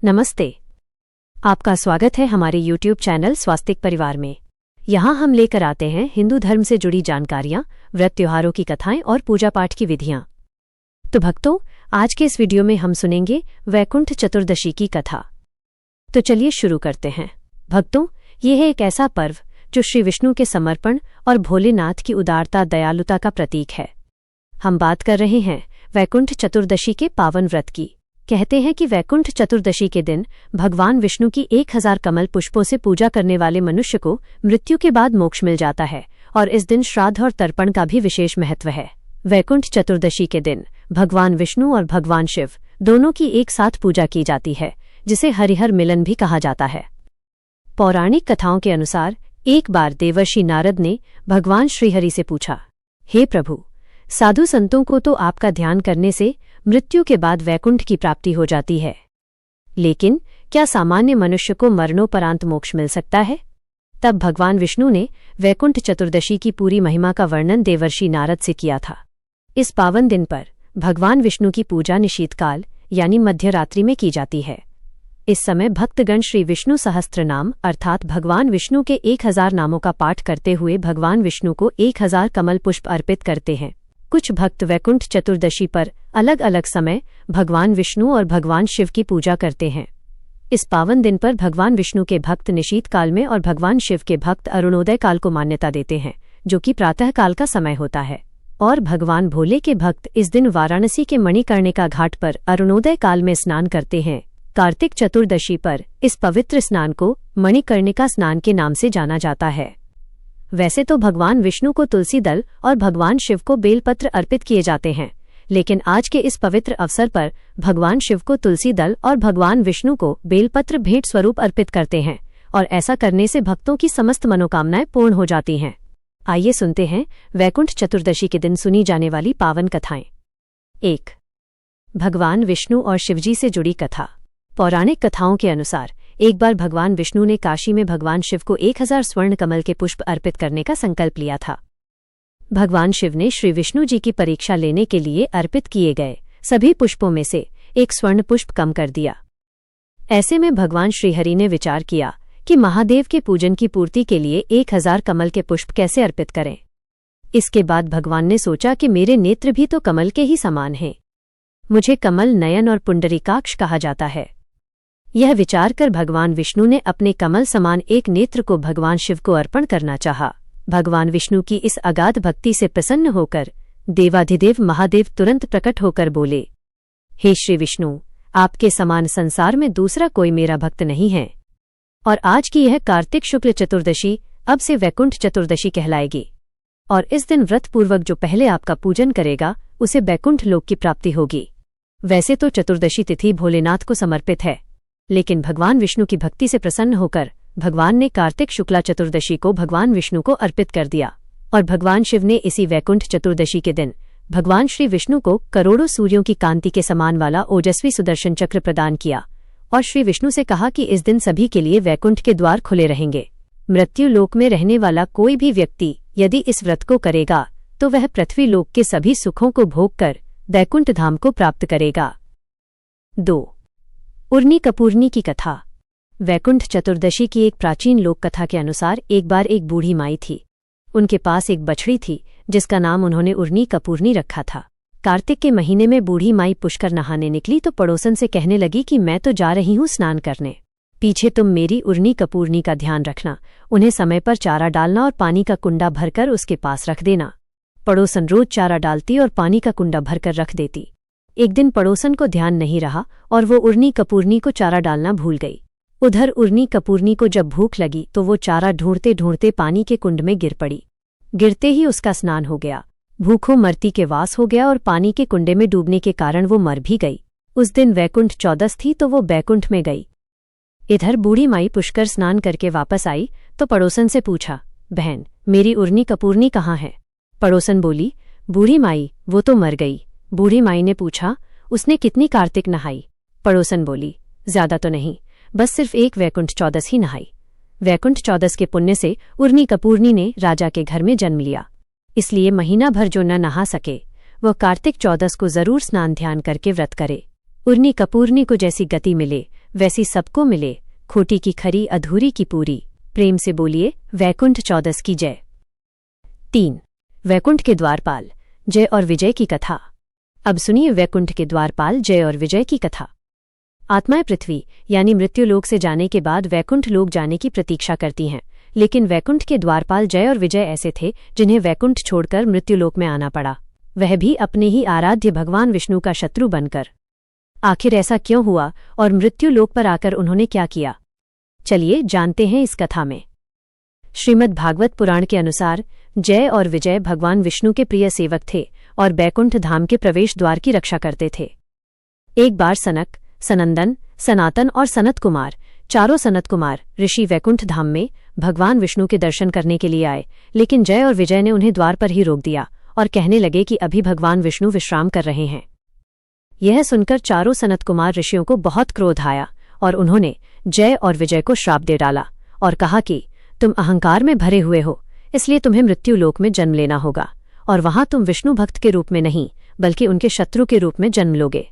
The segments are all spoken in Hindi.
नमस्ते। आपका स्वागत है हमारे YouTube चैनल स्वास्तिक परिवार में। यहाँ हम लेकर आते हैं हिंदू धर्म से जुड़ी जानकारियाँ, व्रत त्योहारों की कथाएं और पूजा पाठ की विधियाँ। तो भक्तों, आज के इस वीडियो में हम सुनेंगे वैकुंठ चतुर्दशी की कथा। तो चलिए शुरू करते हैं। भक्तों, ये है एक ऐसा पर्व जो श्री विष्णु के समर्पण और भोलेनाथ की उदारता दयालुता का प्रतीक है। हम बात कर रहे हैं वैकुंठ चतुर्दशी के पावन व्रत की। कहते हैं कि वैकुंठ चतुर्दशी के दिन भगवान विष्णु की 1000 कमल पुष्पों से पूजा करने वाले मनुष्य को मृत्यु के बाद मोक्ष मिल जाता है और इस दिन श्राद्ध और तर्पण का भी विशेष महत्व है। वैकुंठ चतुर्दशी के दिन भगवान विष्णु और भगवान शिव दोनों की एक साथ पूजा की जाती है, जिसे हरिहर मिलन भी कहा जाता है। पौराणिक कथाओं के अनुसार एक बार देवर्षि नारद ने भगवान श्रीहरि से पूछा, हे प्रभु, साधु संतों को तो आपका ध्यान करने से मृत्यु के बाद वैकुंठ की प्राप्ति हो जाती है, लेकिन क्या सामान्य मनुष्य को मरणोपरांत मोक्ष मिल सकता है? तब भगवान विष्णु ने वैकुंठ चतुर्दशी की पूरी महिमा का वर्णन देवर्षि नारद से किया था। इस पावन दिन पर भगवान विष्णु की पूजा निशीतकाल यानी मध्यरात्रि में की जाती है। इस समय भक्तगण श्री विष्णु सहस्त्रनाम अर्थात भगवान विष्णु के 1000 नामों का पाठ करते हुए भगवान विष्णु को 1000 कमल पुष्प अर्पित करते हैं। कुछ भक्त वैकुंठ चतुर्दशी पर अलग अलग समय भगवान विष्णु और भगवान शिव की पूजा करते हैं। इस पावन दिन पर भगवान विष्णु के भक्त निशीत काल में और भगवान शिव के भक्त अरुणोदय काल को मान्यता देते हैं, जो कि प्रातः काल का समय होता है। और भगवान भोले के भक्त इस दिन वाराणसी के मणिकर्णिका घाट पर अरुणोदय काल में स्नान करते हैं। कार्तिक चतुर्दशी पर इस पवित्र स्नान को मणिकर्णिका स्नान के नाम से जाना जाता है। वैसे तो भगवान विष्णु को तुलसी दल और भगवान शिव को बेलपत्र अर्पित किए जाते हैं, लेकिन आज के इस पवित्र अवसर पर भगवान शिव को तुलसी दल और भगवान विष्णु को बेलपत्र भेंट स्वरूप अर्पित करते हैं और ऐसा करने से भक्तों की समस्त मनोकामनाएं पूर्ण हो जाती हैं। आइए सुनते हैं वैकुंठ चतुर्दशी के दिन सुनी जाने वाली पावन कथाएं। 1. भगवान विष्णु और शिवजी से जुड़ी कथा। पौराणिक कथाओं के अनुसार एक बार भगवान विष्णु ने काशी में भगवान शिव को 1000 स्वर्ण कमल के पुष्प अर्पित करने का संकल्प लिया था। भगवान शिव ने श्री विष्णु जी की परीक्षा लेने के लिए अर्पित किए गए सभी पुष्पों में से एक स्वर्ण पुष्प कम कर दिया। ऐसे में भगवान श्रीहरि ने विचार किया कि महादेव के पूजन की पूर्ति के लिए 1000 कमल के पुष्प कैसे अर्पित करें। इसके बाद भगवान ने सोचा कि मेरे नेत्र भी तो कमल के ही समान हैं। मुझे कमल नयन और पुंडरीकाक्ष कहा जाता है। यह विचार कर भगवान विष्णु ने अपने कमल समान एक नेत्र को भगवान शिव को अर्पण करना चाहा। भगवान विष्णु की इस अगाध भक्ति से प्रसन्न होकर देवाधिदेव महादेव तुरंत प्रकट होकर बोले, हे श्री विष्णु, आपके समान संसार में दूसरा कोई मेरा भक्त नहीं है और आज की यह कार्तिक शुक्ल चतुर्दशी अब से वैकुंठ चतुर्दशी कहलाएगी और इस दिन व्रत पूर्वक जो पहले आपका पूजन करेगा उसे वैकुंठ लोक की प्राप्ति होगी। वैसे तो चतुर्दशी तिथि भोलेनाथ को समर्पित है, लेकिन भगवान विष्णु की भक्ति से प्रसन्न होकर भगवान ने कार्तिक शुक्ला चतुर्दशी को भगवान विष्णु को अर्पित कर दिया और भगवान शिव ने इसी वैकुंठ चतुर्दशी के दिन भगवान श्री विष्णु को करोड़ों सूर्यों की कांति के समान वाला ओजस्वी सुदर्शन चक्र प्रदान किया और श्री विष्णु से कहा कि इस दिन सभी के लिए वैकुंठ के द्वार खुले रहेंगे। मृत्यु लोक में रहने वाला कोई भी व्यक्ति यदि इस व्रत को करेगा तो वह पृथ्वी लोक के सभी सुखों को भोग कर वैकुंठ धाम को प्राप्त करेगा। 2. उर्नी कपूरनी की कथा। वैकुंठ चतुर्दशी की एक प्राचीन लोक कथा के अनुसार एक बार एक बूढ़ी माई थी। उनके पास एक बछड़ी थी जिसका नाम उन्होंने उर्नी कपूरनी रखा था। कार्तिक के महीने में बूढ़ी माई पुष्कर नहाने निकली तो पड़ोसन से कहने लगी कि मैं तो जा रही हूँ स्नान करने, पीछे तुम मेरी उर्नी कपूरनी का ध्यान रखना, उन्हें समय पर चारा डालना और पानी का कुंडा भरकर उसके पास रख देना। पड़ोसन रोज चारा डालती और पानी का कुंडा भरकर रख देती। एक दिन पड़ोसन को ध्यान नहीं रहा और वो उर्नी कपूरनी को चारा डालना भूल गई। उधर उर्नी कपूरनी को जब भूख लगी तो वो चारा ढूंढते ढूंढते पानी के कुंड में गिर पड़ी। गिरते ही उसका स्नान हो गया, भूखों मरती के वास हो गया और पानी के कुंडे में डूबने के कारण वो मर भी गई। उस दिन वैकुंठ चौदस थी तो वो बैकुंठ में गई। इधर बूढ़ी माई पुष्कर स्नान करके वापस आई तो पड़ोसन से पूछा, बहन, मेरी उर्नी कपूरनी कहाँ है? पड़ोसन बोली, बूढ़ी माई, वो तो मर गई। बूढ़ी माई ने पूछा, उसने कितनी कार्तिक नहाई? पड़ोसन बोली, ज्यादा तो नहीं, बस सिर्फ एक वैकुंठ चौदस ही नहाई। वैकुंठ चौदस के पुण्य से उर्नी कपूरनी ने राजा के घर में जन्म लिया, इसलिए महीना भर जो न नहा सके वह कार्तिक चौदस को जरूर स्नान ध्यान करके व्रत करे। उर्नी कपूरनी को जैसी गति मिले वैसी सबको मिले, खोटी की खरी अधूरी की पूरी, प्रेम से बोलिए वैकुंठ चौदस की जय। 3. वैकुंठ के द्वारपाल जय और विजय की कथा। अब सुनिए वैकुंठ के द्वारपाल जय और विजय की कथा। आत्माएं पृथ्वी यानी मृत्युलोक से जाने के बाद वैकुंठ लोक जाने की प्रतीक्षा करती हैं, लेकिन वैकुंठ के द्वारपाल जय और विजय ऐसे थे जिन्हें वैकुंठ छोड़कर मृत्युलोक में आना पड़ा, वह भी अपने ही आराध्य भगवान विष्णु का शत्रु बनकर। आखिर ऐसा क्यों हुआ और मृत्युलोक पर आकर उन्होंने क्या किया? चलिए जानते हैं इस कथा में। श्रीमद् भागवत पुराण के अनुसार जय और विजय भगवान विष्णु के प्रिय सेवक थे और बैकुंठ धाम के प्रवेश द्वार की रक्षा करते थे। एक बार सनक, सनंदन, सनातन और सनत कुमार, चारों सनत कुमार ऋषि वैकुंठ धाम में भगवान विष्णु के दर्शन करने के लिए आए, लेकिन जय और विजय ने उन्हें द्वार पर ही रोक दिया और कहने लगे कि अभी भगवान विष्णु विश्राम कर रहे हैं। यह सुनकर चारों सनत कुमार ऋषियों को बहुत क्रोध आया और उन्होंने जय और विजय को श्राप दे डाला और कहा कि तुम अहंकार में भरे हुए हो, इसलिए तुम्हें मृत्युलोक में जन्म लेना होगा और वहां तुम विष्णु भक्त के रूप में नहीं बल्कि उनके शत्रु के रूप में जन्म लोगे।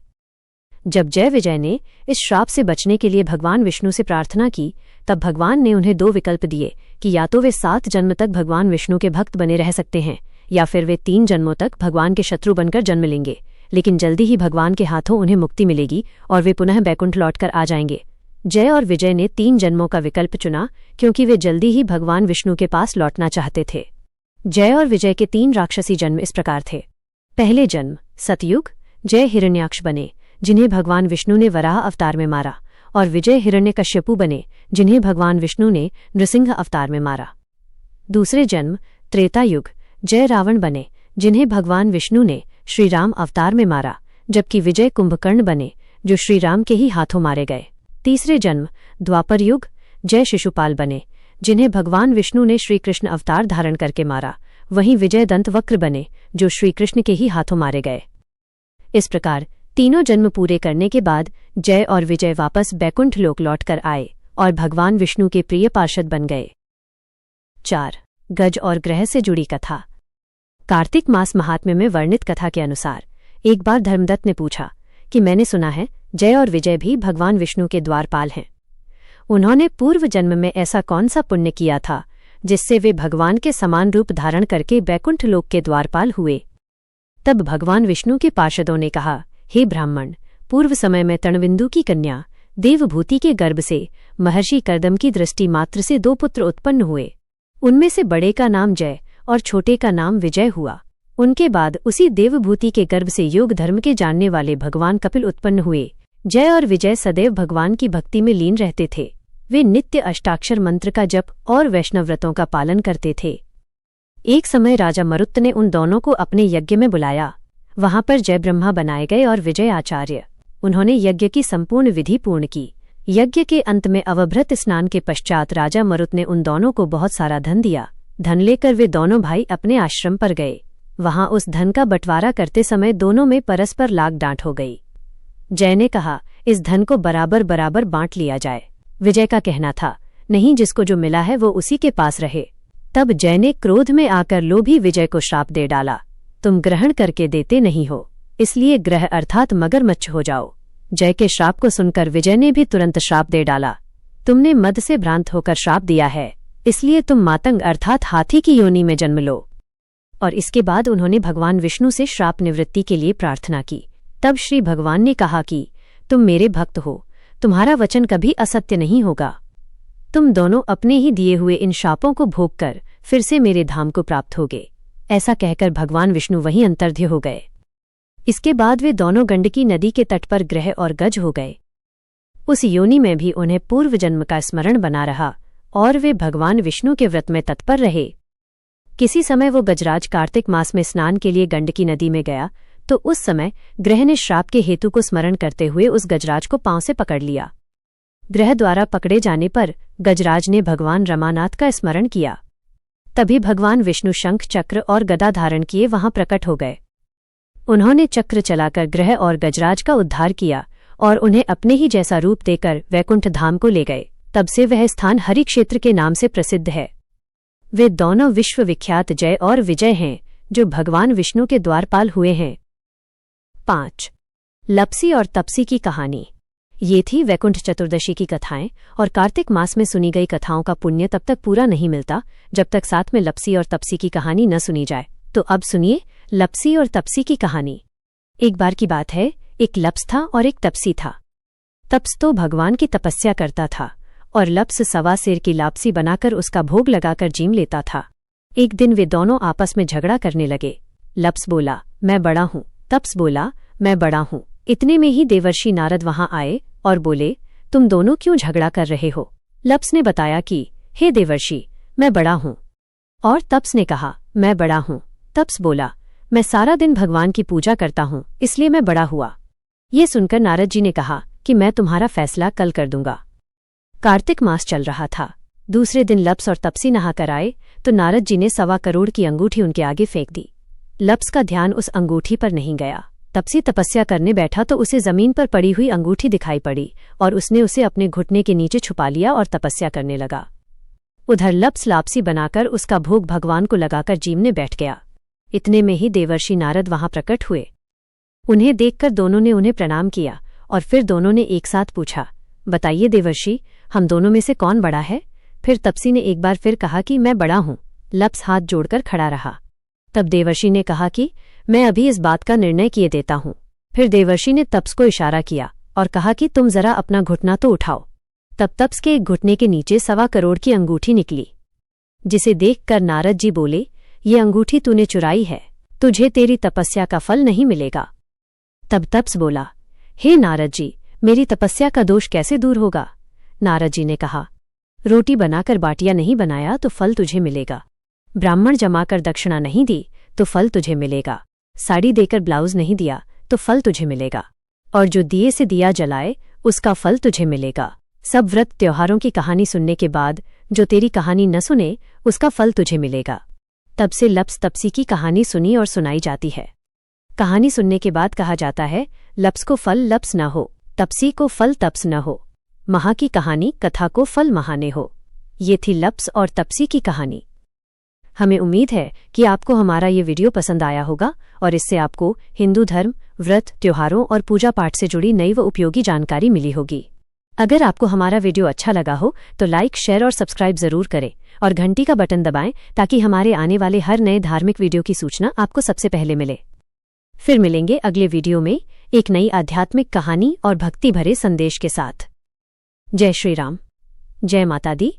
जब जय विजय ने इस श्राप से बचने के लिए भगवान विष्णु से प्रार्थना की, तब भगवान ने उन्हें 2 विकल्प दिए कि या तो वे 7 जन्म तक भगवान विष्णु के भक्त बने रह सकते हैं या फिर वे 3 जन्मों तक भगवान के शत्रु बनकर जन्म लेंगे, लेकिन जल्दी ही भगवान के हाथों उन्हें मुक्ति मिलेगी और वे पुनः बैकुंठ लौटकर आ जाएंगे। जय और विजय ने 3 जन्मों का विकल्प चुना क्योंकि वे जल्दी ही भगवान विष्णु के पास लौटना चाहते थे। जय और विजय के 3 राक्षसी जन्म इस प्रकार थे। पहले जन्म सतयुग, जय हिरण्याक्ष बने जिन्हें भगवान विष्णु ने वराह अवतार में मारा, और विजय हिरण्यकश्यपु बने जिन्हें भगवान विष्णु ने नृसिंह अवतार में मारा। दूसरे जन्म त्रेता युग, जय रावण बने जिन्हें भगवान विष्णु ने श्रीराम अवतार में मारा, जबकि विजय कुंभकर्ण बने जो श्रीराम के ही हाथों मारे गए। तीसरे जन्म द्वापर युग, जय शिशुपाल बने जिन्हें भगवान विष्णु ने श्रीकृष्ण अवतार धारण करके मारा, वहीं विजय दंतवक्र बने जो श्रीकृष्ण के ही हाथों मारे गए। इस प्रकार तीनों जन्म पूरे करने के बाद जय और विजय वापस बैकुंठ लोक लौटकर आए और भगवान विष्णु के प्रिय पार्षद बन गए। 4. गज और ग्रह से जुड़ी कथा। कार्तिक मास महात्म्य में वर्णित कथा के अनुसार एक बार धर्मदत्त ने पूछा कि मैंने सुना है जय और विजय भी भगवान विष्णु के द्वारपाल हैं। उन्होंने पूर्व जन्म में ऐसा कौन सा पुण्य किया था जिससे वे भगवान के समान रूप धारण करके बैकुंठ लोक के द्वारपाल हुए? तब भगवान विष्णु के पार्षदों ने कहा, हे ब्राह्मण, पूर्व समय में तणविंदु की कन्या देवभूति के गर्भ से महर्षि कर्दम की दृष्टि मात्र से 2 पुत्र उत्पन्न हुए। उनमें से बड़े का नाम जय और छोटे का नाम विजय हुआ। उनके बाद उसी देवभूति के गर्भ से योग धर्म के जानने वाले भगवान कपिल उत्पन्न हुए। जय और विजय सदैव भगवान की भक्ति में लीन रहते थे। वे नित्य अष्टाक्षर मंत्र का जप और वैष्णव व्रतों का पालन करते थे। एक समय राजा मरुत ने उन दोनों को अपने यज्ञ में बुलाया। वहां पर जय ब्रह्मा बनाए गए और विजय आचार्य। उन्होंने यज्ञ की संपूर्ण विधि पूर्ण की। यज्ञ के अंत में अवभृत स्नान के पश्चात राजा मरुत ने उन दोनों को बहुत सारा धन दिया। धन लेकर वे दोनों भाई अपने आश्रम पर गए। वहां उस धन का बंटवारा करते समय दोनों में परस्पर लाग डांट हो गई। जय ने कहा, इस धन को बराबर बराबर बांट लिया जाए। विजय का कहना था, नहीं, जिसको जो मिला है वो उसी के पास रहे। तब जय ने क्रोध में आकर लोभी विजय को श्राप दे डाला, तुम ग्रहण करके देते नहीं हो, इसलिए ग्रह अर्थात मगरमच्छ हो जाओ। जय के श्राप को सुनकर विजय ने भी तुरंत श्राप दे डाला, तुमने मद से भ्रांत होकर श्राप दिया है, इसलिए तुम मातंग अर्थात हाथी की योनि में जन्म लो। और इसके बाद उन्होंने भगवान विष्णु से श्राप निवृत्ति के लिए प्रार्थना की। तब श्री भगवान ने कहा कि तुम मेरे भक्त हो, तुम्हारा वचन कभी असत्य नहीं होगा। तुम दोनों अपने ही दिए हुए इन शापों को भोगकर फिर से मेरे धाम को प्राप्त होगे। ऐसा कहकर भगवान विष्णु वहीं अंतर्ध्य हो गए। इसके बाद वे दोनों गंडकी नदी के तट पर ग्रह और गज हो गए। उस योनि में भी उन्हें पूर्व जन्म का स्मरण बना रहा और वे भगवान विष्णु के व्रत में तत्पर रहे। किसी समय वो गजराज कार्तिक मास में स्नान के लिए गंडकी नदी में गया तो उस समय ग्रह ने श्राप के हेतु को स्मरण करते हुए उस गजराज को पांव से पकड़ लिया। ग्रह द्वारा पकड़े जाने पर गजराज ने भगवान रमानाथ का स्मरण किया। तभी भगवान विष्णु शंख, चक्र और गदा धारण किए वहां प्रकट हो गए। उन्होंने चक्र चलाकर ग्रह और गजराज का उद्धार किया और उन्हें अपने ही जैसा रूप देकर वैकुंठ धाम को ले गए। तब से वह स्थान हरि क्षेत्र के नाम से प्रसिद्ध है। वे दोनों विश्वविख्यात जय और विजय हैं जो भगवान विष्णु के द्वारपाल हुए हैं। 5. लपसी और तपसी की कहानी। ये थी वैकुंठ चतुर्दशी की कथाएं। और कार्तिक मास में सुनी गई कथाओं का पुण्य तब तक पूरा नहीं मिलता जब तक साथ में लपसी और तपसी की कहानी न सुनी जाए। तो अब सुनिए लपसी और तपसी की कहानी। एक बार की बात है, एक लप्स था और एक तपसी था। तप्स तो भगवान की तपस्या करता था और लप्स सवा सेर की लापसी बनाकर उसका भोग लगाकर जीम लेता था। एक दिन वे दोनों आपस में झगड़ा करने लगे। लप्स बोला, मैं बड़ा हूं। तप्स बोला, मैं बड़ा हूं। इतने में ही देवर्षि नारद वहां आए और बोले, तुम दोनों क्यों झगड़ा कर रहे हो? लप्स ने बताया कि, हे देवर्षि, मैं बड़ा हूं। और तप्स ने कहा, मैं बड़ा हूं। तप्स बोला, मैं सारा दिन भगवान की पूजा करता हूं, इसलिए मैं बड़ा हुआ। ये सुनकर नारद जी ने कहा कि मैं तुम्हारा फैसला कल कर दूंगा। कार्तिक मास चल रहा था। दूसरे दिन लप्स और तपसी नहाकर आए तो नारद जी ने 1.25 करोड़ की अंगूठी उनके आगे फेंक दी। लप्स का ध्यान उस अंगूठी पर नहीं गया। तपसी तपस्या करने बैठा तो उसे जमीन पर पड़ी हुई अंगूठी दिखाई पड़ी और उसने उसे अपने घुटने के नीचे छुपा लिया और तपस्या करने लगा। उधर लप्स लापसी बनाकर उसका भोग भगवान को लगाकर जीमने बैठ गया। इतने में ही देवर्षि नारद वहां प्रकट हुए। उन्हें देखकर दोनों ने उन्हें प्रणाम किया और फिर दोनों ने एक साथ पूछा, बताइए देवर्षि, हम दोनों में से कौन बड़ा है? फिर तपसी ने एक बार फिर कहा कि मैं बड़ा हूं। लप्स हाथ जोड़कर खड़ा रहा। तब देवर्षि ने कहा कि मैं अभी इस बात का निर्णय किए देता हूं। फिर देवर्षि ने तप्स को इशारा किया और कहा कि तुम जरा अपना घुटना तो उठाओ। तब तप्स के एक घुटने के नीचे 1.25 करोड़ की अंगूठी निकली, जिसे देखकर नारद जी बोले, ये अंगूठी तूने चुराई है, तुझे तेरी तपस्या का फल नहीं मिलेगा। तब तप्स बोला, हे नारद जी, मेरी तपस्या का दोष कैसे दूर होगा? नारद जी ने कहा, रोटी बनाकर बाटिया नहीं बनाया तो फल तुझे मिलेगा। ब्राह्मण जमाकर दक्षिणा नहीं दी तो फल तुझे मिलेगा। साड़ी देकर ब्लाउज नहीं दिया तो फल तुझे मिलेगा। और जो दिए से दिया जलाए उसका फल तुझे मिलेगा। सब व्रत त्योहारों की कहानी सुनने के बाद जो तेरी कहानी न सुने उसका फल तुझे मिलेगा। तब से लप्स तपसी की कहानी सुनी और सुनाई जाती है। कहानी सुनने के बाद कहा जाता है, लप्स को फल लप्स न हो, तपसी को फल तप्स न हो। महा की कहानी कथा को फल महाने हो। ये थी लप्स और तपसी की कहानी। हमें उम्मीद है कि आपको हमारा ये वीडियो पसंद आया होगा और इससे आपको हिंदू धर्म, व्रत, त्योहारों और पूजा पाठ से जुड़ी नई व उपयोगी जानकारी मिली होगी। अगर आपको हमारा वीडियो अच्छा लगा हो तो लाइक, शेयर और सब्सक्राइब जरूर करें और घंटी का बटन दबाएं ताकि हमारे आने वाले हर नए धार्मिक वीडियो की सूचना आपको सबसे पहले मिले। फिर मिलेंगे अगले वीडियो में एक नई आध्यात्मिक कहानी और भक्ति भरे संदेश के साथ। जय श्री राम, जय माता दी,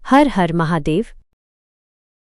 हर हर महादेव।